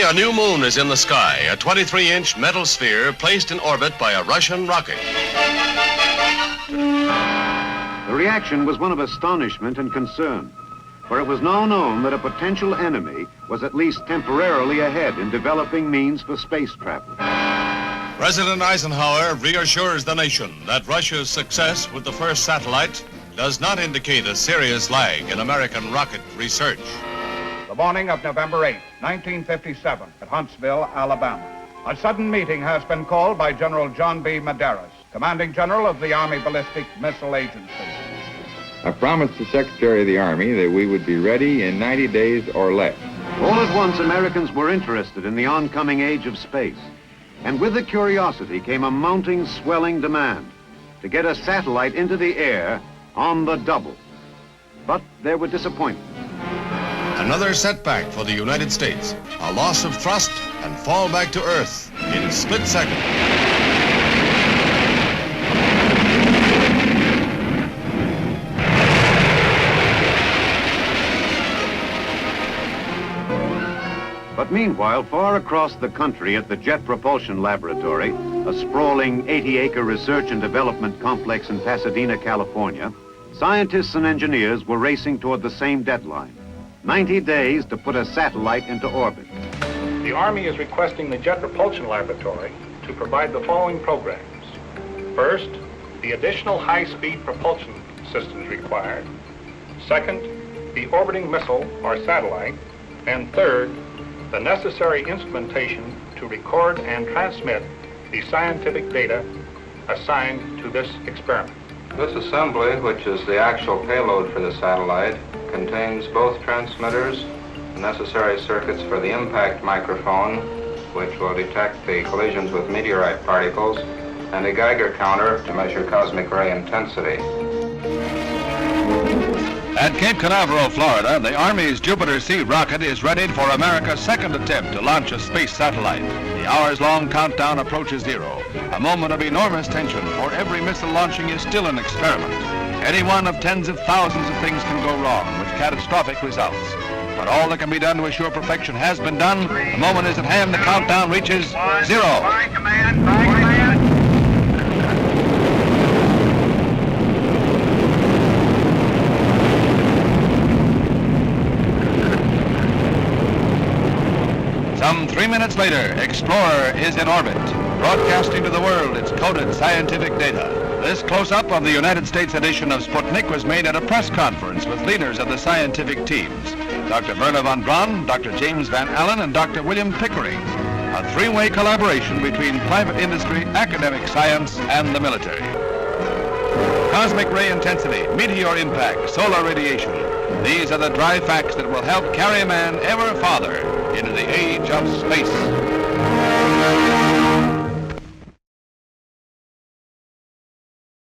a new moon is in the sky, a 23-inch metal sphere placed in orbit by a Russian rocket. The reaction was one of astonishment and concern, for it was now known that a potential enemy was at least temporarily ahead in developing means for space travel. President Eisenhower reassures the nation that Russia's success with the first satellite does not indicate a serious lag in American rocket research. The morning of November 8, 1957, at Huntsville, Alabama. A sudden meeting has been called by General John B. Medeiros, Commanding General of the Army Ballistic Missile Agency. I promised the Secretary of the Army that we would be ready in 90 days or less. All at once, Americans were interested in the oncoming age of space. And with the curiosity came a mounting, swelling demand to get a satellite into the air on the double. But there were disappointments. Another setback for the United States, a loss of thrust and fall back to Earth in a split second. But meanwhile, far across the country at the Jet Propulsion Laboratory, a sprawling 80-acre research and development complex in Pasadena, California, scientists and engineers were racing toward the same deadline: 90 days to put a satellite into orbit. The Army is requesting the Jet Propulsion Laboratory to provide the following programs. First, the additional high-speed propulsion systems required. Second, the orbiting missile or satellite. And third, the necessary instrumentation to record and transmit the scientific data assigned to this experiment. This assembly, which is the actual payload for the satellite, contains both transmitters, the necessary circuits for the impact microphone, which will detect the collisions with meteorite particles, and a Geiger counter to measure cosmic ray intensity. At Cape Canaveral, Florida, the Army's Jupiter C rocket is readied for America's second attempt to launch a space satellite. The hours-long countdown approaches zero, a moment of enormous tension, for every missile launching is still an experiment. Any one of tens of thousands of things can go wrong, with catastrophic results. But all that can be done to assure perfection has been done. The moment is at hand. The countdown reaches zero. Flight command, flight command. Some 3 minutes later, Explorer is in orbit, broadcasting to the world its coded scientific data. This close-up of the United States edition of Sputnik was made at a press conference with leaders of the scientific teams: Dr. Werner von Braun, Dr. James Van Allen, and Dr. William Pickering. A three-way collaboration between private industry, academic science, and the military. Cosmic ray intensity, meteor impact, solar radiation. These are the dry facts that will help carry man ever farther into the age of space.